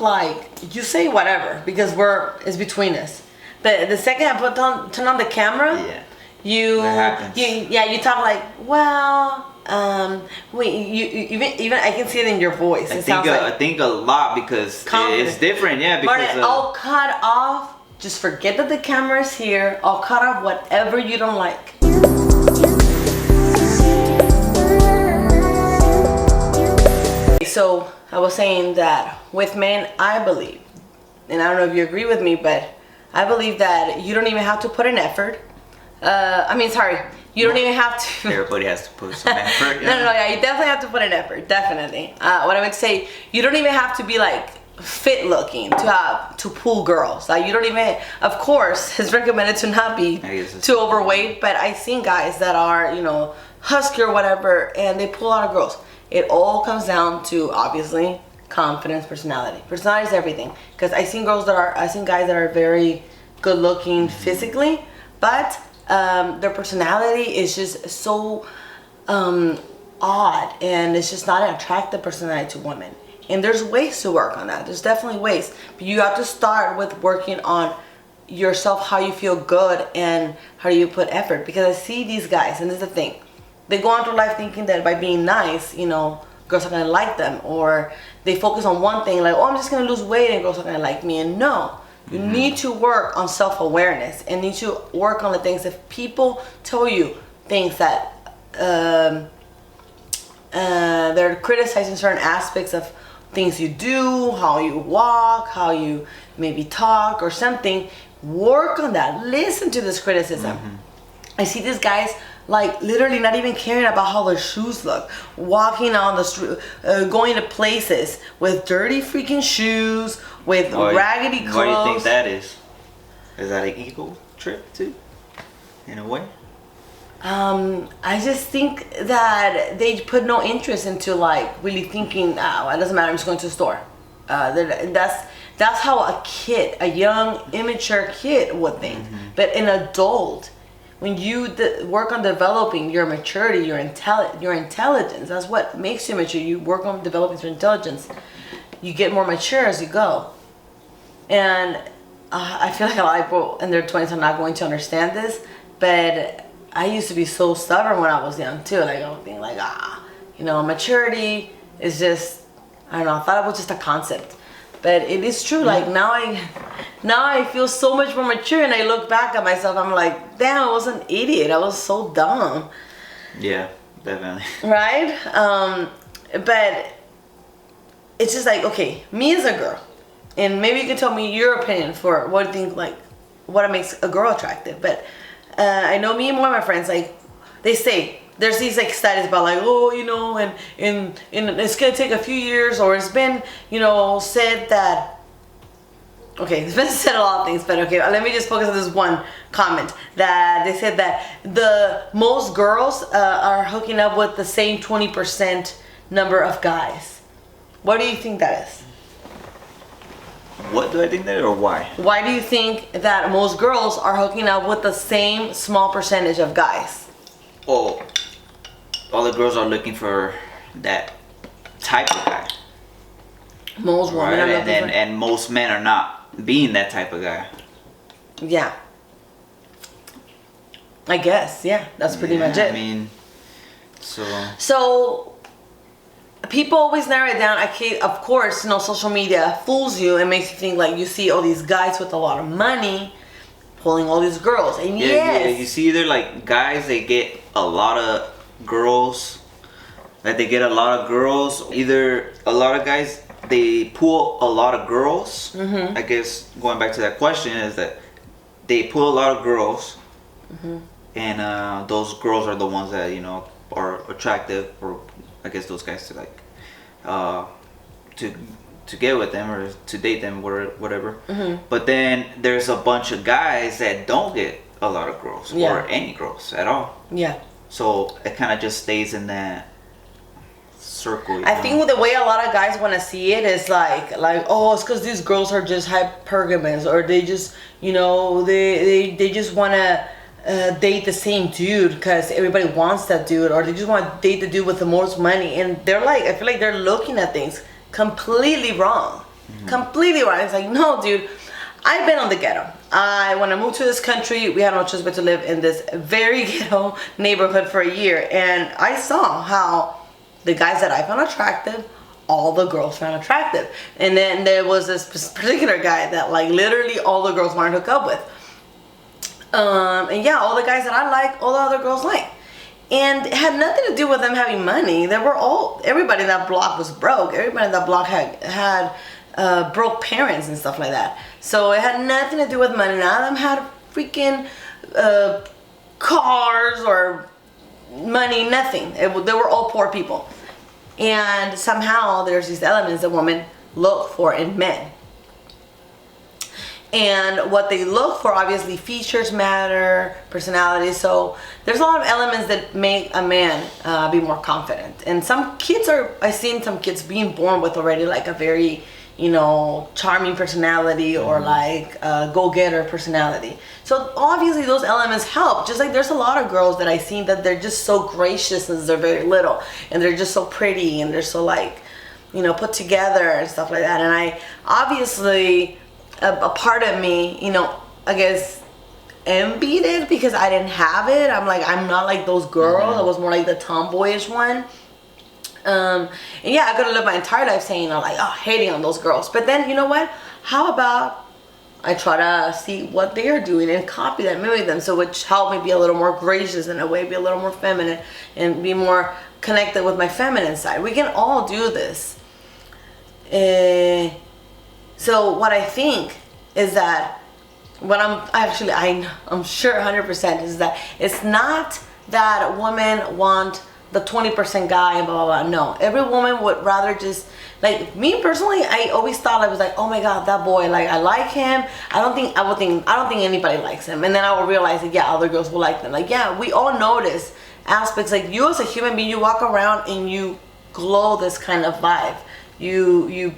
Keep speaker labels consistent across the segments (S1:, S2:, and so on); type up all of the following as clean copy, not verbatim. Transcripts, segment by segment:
S1: like, you say whatever because it's between us. But the second I turn on the camera, you talk like, well, wait, you even I can see it in your voice.
S2: I think a lot because it's different, because
S1: but I'll cut off. Just forget that the camera is here. I'll cut off whatever you don't like. So I was saying that with men, I believe, and I don't know if you agree with me, but I believe that you don't even have to put an effort. You don't even have to.
S2: Everybody has to put some effort.
S1: No, you definitely have to put an effort, definitely. What I would say, you don't even have to be like fit looking to pull girls. Like you don't even, of course, it's recommended to not be too overweight, but I've seen guys that are, husky or whatever, and they pull out of girls. It all comes down to, obviously, confidence, personality. Personality is everything. Because I've seen guys that are very good looking physically, but their personality is just so odd, and it's just not an attractive personality to women. And there's ways to work on that. There's definitely ways. But you have to start with working on yourself, how you feel good, and how do you put effort. Because I see these guys, and this is the thing. They go on through life thinking that by being nice, girls are going to like them. Or they focus on one thing, like, oh, I'm just going to lose weight and girls are going to like me. And no, you need to work on self-awareness and need to work on the things. If people tell you things that they're criticizing certain aspects of things you do, how you walk, how you maybe talk or something, work on that. Listen to this criticism. I see these guys like literally not even caring about how their shoes look, walking on the street, going to places with dirty freaking shoes, with raggedy clothes.
S2: What do you think that is? Is that an ego trip too, in a way?
S1: I just think that they put no interest into like really thinking, it doesn't matter, I'm just going to the store. That's how a young, immature kid would think. But an adult, when you work on developing your maturity, your intelligence, that's what makes you mature. You work on developing your intelligence. You get more mature as you go. And I feel like a lot of people in their 20s are not going to understand this, but I used to be so stubborn when I was young too. Like I would think like, maturity is just, I don't know, I thought it was just a concept. But it is true. Like now I feel so much more mature, and I look back at myself, I'm like, damn, I was an idiot. I was so dumb.
S2: Yeah, definitely.
S1: Right? But it's just like, okay, me as a girl, and maybe you can tell me your opinion for what you think, like what makes a girl attractive. But I know me and one of my friends, like they say there's these like studies about like, and it's gonna take a few years, or it's been said that, okay, it's been said a lot of things, but okay, let me just focus on this one comment that they said that the most girls are hooking up with the same 20% number of guys. What do you think that is?
S2: What do I think that, or why?
S1: Why do you think that most girls are hooking up with the same small percentage of guys?
S2: Oh, all the girls are looking for that type of guy.
S1: Most women are looking for...
S2: and most men are not being that type of guy.
S1: Yeah. I guess, yeah. That's pretty much it.
S2: I mean,
S1: So... people always narrow it down. Of course, social media fools you and makes you think like you see all these guys with a lot of money pulling all these girls. And
S2: you see either like guys, they get a lot of girls. Like they get a lot of girls. Either a lot of guys, they pull a lot of girls. I guess going back to that question is that they pull a lot of girls. And those girls are the ones that, are attractive, or I guess those guys to like to get with them or to date them or whatever. But then there's a bunch of guys that don't get a lot of girls or any girls at all. Yeah. So it kind of just stays in that circle.
S1: I think the way a lot of guys want to see it is like oh, it's because these girls are just hypergamous, or they just they just want to date the same dude because everybody wants that dude, or they just want to date the dude with the most money. And they're like, I feel like they're looking at things completely wrong. Completely wrong. It's like, no, dude, I've been on the ghetto. When I moved to this country, we had no choice but to live in this very ghetto neighborhood for a year. And I saw how the guys that I found attractive, all the girls found attractive. And then there was this particular guy that like literally all the girls wanted to hook up with. And yeah, all the guys that I like, all the other girls like. And it had nothing to do with them having money. Everybody in that block was broke. Everybody in that block had broke parents and stuff like that. So it had nothing to do with money. None of them had freaking cars or money, nothing. They were all poor people. And somehow there's these elements that women look for in men. And what they look for, obviously, features matter, personality. So there's a lot of elements that make a man be more confident. And some kids I've seen some kids being born with already like a very, charming personality or like a go-getter personality. So obviously those elements help. Just like there's a lot of girls that I've seen that they're just so gracious since they're very little. And they're just so pretty and they're so like, put together and stuff like that. And I obviously... a part of me, I guess envied it because I didn't have it. I'm not like those girls. I was more like the tomboyish one. And yeah, I could have lived my entire life saying, hating on those girls. But then, you know what? How about I try to see what they are doing and copy them, mimic them, so which helped me be a little more gracious in a way, be a little more feminine, and be more connected with my feminine side. We can all do this. So what I think is that I'm sure 100% is that it's not that women want the 20% guy and blah, blah, blah. No, every woman would rather just, like me personally, I always thought I was like, oh my God, that boy, like I like him. I don't think anybody likes him. And then I would realize that, yeah, other girls will like them. Like, yeah, we all notice aspects, like you as a human being, you walk around and you glow this kind of vibe. You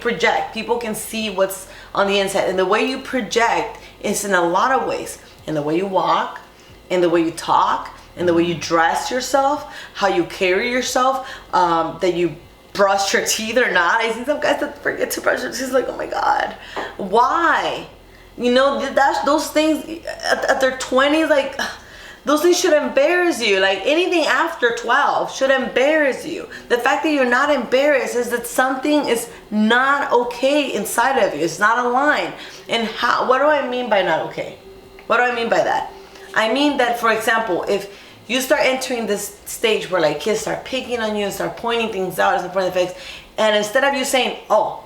S1: project. People can see what's on the inside. And the way you project is in a lot of ways. In the way you walk, in the way you talk, in the way you dress yourself, how you carry yourself, that you brush your teeth or not. I see some guys that forget to brush their teeth, like, oh my God, why? Those things at their 20s, like, those things should embarrass you. Like anything after 12 should embarrass you. The fact that you're not embarrassed is that something is not okay inside of you. It's not aligned. And what do I mean by not okay? What do I mean by that? I mean that, for example, if you start entering this stage where like kids start picking on you and start pointing things out in front of the face, and instead of you saying, oh,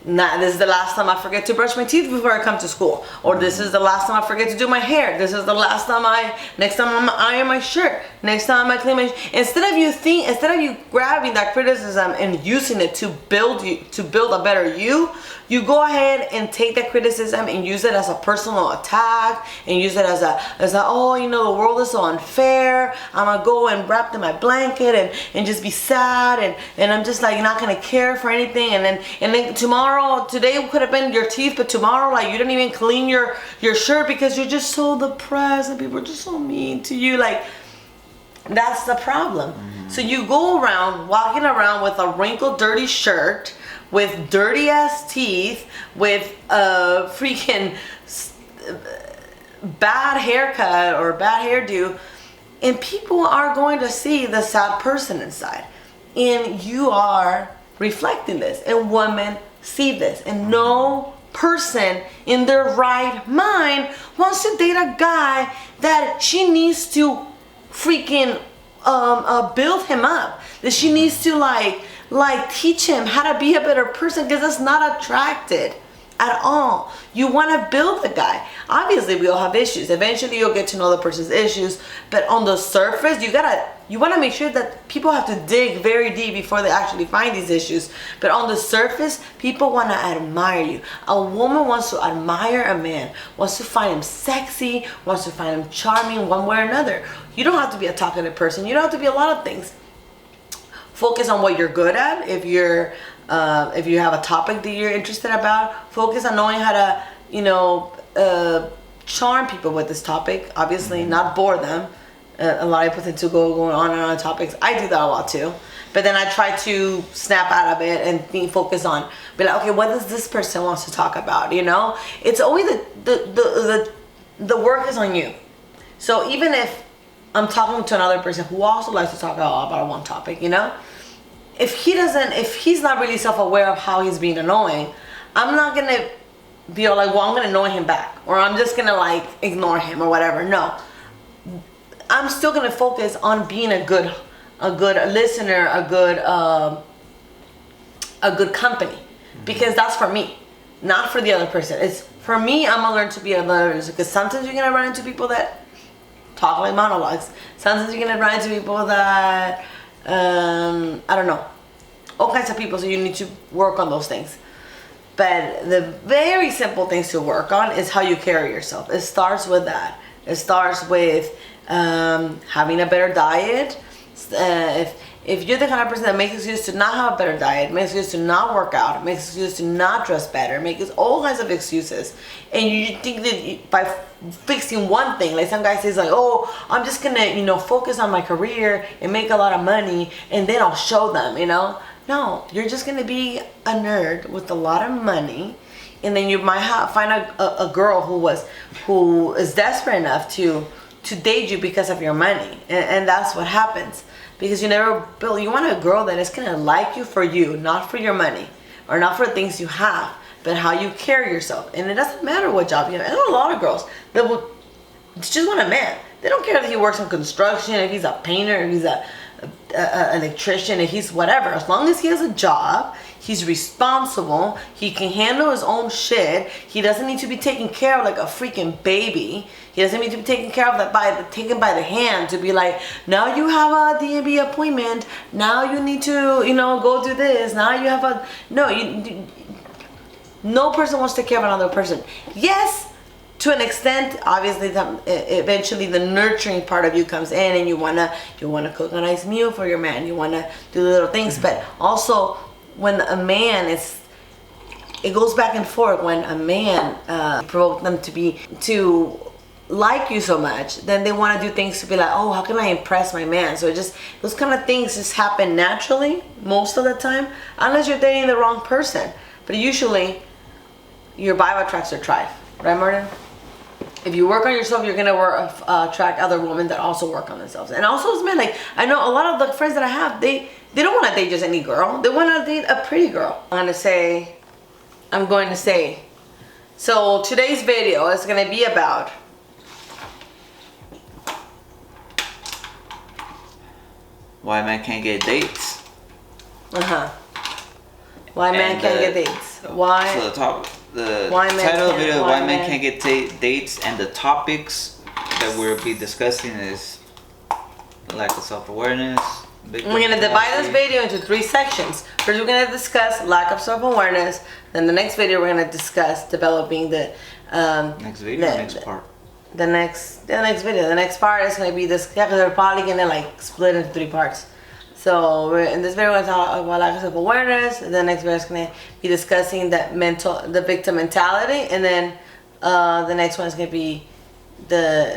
S1: this is the last time I forget to brush my teeth before I come to school. Or this is the last time I forget to do my hair. This is the last time next time I'm iron my shirt. Next time I clean my instead of you grabbing that criticism and using it to build a better you go ahead and take that criticism and use it as a personal attack and use it as a oh, the world is so unfair. I'm gonna go and wrap in my blanket and just be sad and I'm just like not gonna care for anything and then today could have been your teeth, but tomorrow like you didn't even clean your shirt because you're just so depressed and people are just so mean to you. Like that's the problem. So you go around walking around with a wrinkled dirty shirt, with dirty ass teeth, with a freaking bad haircut or bad hairdo, and people are going to see the sad person inside, and you are reflecting this, and women see this, and no person in their right mind wants to date a guy that she needs to freaking build him up, that she needs to like teach him how to be a better person, because it's not attracted at all. You want to build the guy. Obviously we all have issues. Eventually you'll get to know the person's issues, but on the surface you want to make sure that people have to dig very deep before they actually find these issues. But on the surface, people want to admire you. A woman wants to admire a man, wants to find him sexy, wants to find him charming one way or another. You don't have to be a talkative person. You don't have to be a lot of things. Focus on what you're good at. If you have a topic that you're interested about, focus on knowing how to, charm people with this topic. Obviously, not bore them. A lot of people tend to go on and on topics. I do that a lot too. But then I try to snap out of it and focus on, be like, okay, what does this person wants to talk about? You know, it's always the work is on you. So even if I'm talking to another person who also likes to talk about one topic, you know, if he's not really self-aware of how he's being annoying, I'm not gonna be like, well, I'm gonna annoy him back, or I'm just gonna like ignore him or whatever. No, I'm still gonna focus on being a good listener, a good company, because that's for me, not for the other person. It's for me. I'm gonna learn to be a learner, because sometimes you're gonna run into people that talk like monologues. Sometimes you're gonna run into people that I don't know, all kinds of people. So you need to work on those things. But the very simple things to work on is how you carry yourself. It starts with that. It starts with having a better diet. If you're the kind of person that makes excuses to not have a better diet, makes excuses to not work out, makes excuses to not dress better, makes all kinds of excuses, and you think that by fixing one thing, like some guy says like, oh, I'm just gonna focus on my career and make a lot of money, and then I'll show them, No, you're just gonna be a nerd with a lot of money, and then you might find a girl who is desperate enough to date you because of your money, and that's what happens. Because you want a girl that is gonna like you for you, not for your money, or not for things you have, but how you carry yourself. And it doesn't matter what job you have. I know a lot of girls that will just want a man. They don't care if he works on construction, if he's a painter, if he's a electrician, if he's whatever. As long as he has a job, he's responsible, he can handle his own shit, he doesn't need to be taken care of like a freaking baby. He doesn't need to be taken care of taken by the hand to be like, now you have a DMV appointment, now you need to, go do this, now you have a... No, no person wants to take care of another person. Yes, to an extent, obviously, eventually the nurturing part of you comes in, and you wanna cook a nice meal for your man, you wanna do the little things, but also when a man is... It goes back and forth. When a man provokes them to like you so much, then they want to do things to be like, oh, how can I impress my man? So those kind of things just happen naturally most of the time, unless you're dating the wrong person. But usually your vibe attracts your tribe, right, Martin? If you work on yourself, you're gonna attract other women that also work on themselves. And also as men, like I know a lot of the friends that I have, they don't want to date just any girl. They want to date a pretty girl. I'm going to say so today's video is going to be about
S2: why men can't get dates.
S1: Why men can't get dates. Why?
S2: So the title of the video, why men can't get dates, and the topics that we'll be discussing is lack of self-awareness. We're going to divide this video into 3 sections. First, we're going to discuss lack of self-awareness. Then the next video, we're going to discuss developing the... next video or next part?
S1: The next video. The next part is going to be this... Yeah, because we're probably going to like split into 3 parts. So in this video, we're going to talk about lack of self-awareness. The next video is going to be discussing the victim mentality. And then the next one is going to be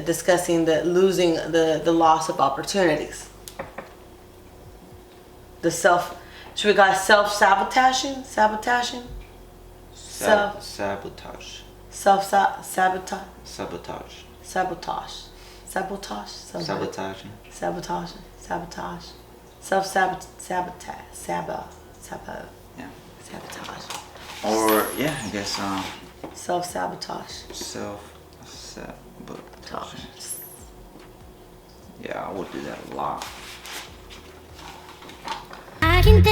S1: discussing the loss of opportunities. Should we call it self-sabotaging? Sabotaging?
S2: Sabotage.
S1: Self-sabotage?
S2: Sabotage.
S1: Sabotage. Sabotage?
S2: Sabotaging.
S1: Sabotaging. Sabotage. Self-sabotage.
S2: Yeah.
S1: Sabotage.
S2: Or, yeah, I guess,
S1: self-sabotage.
S2: Self-sabotage. Yeah, I would do that a lot.
S3: I can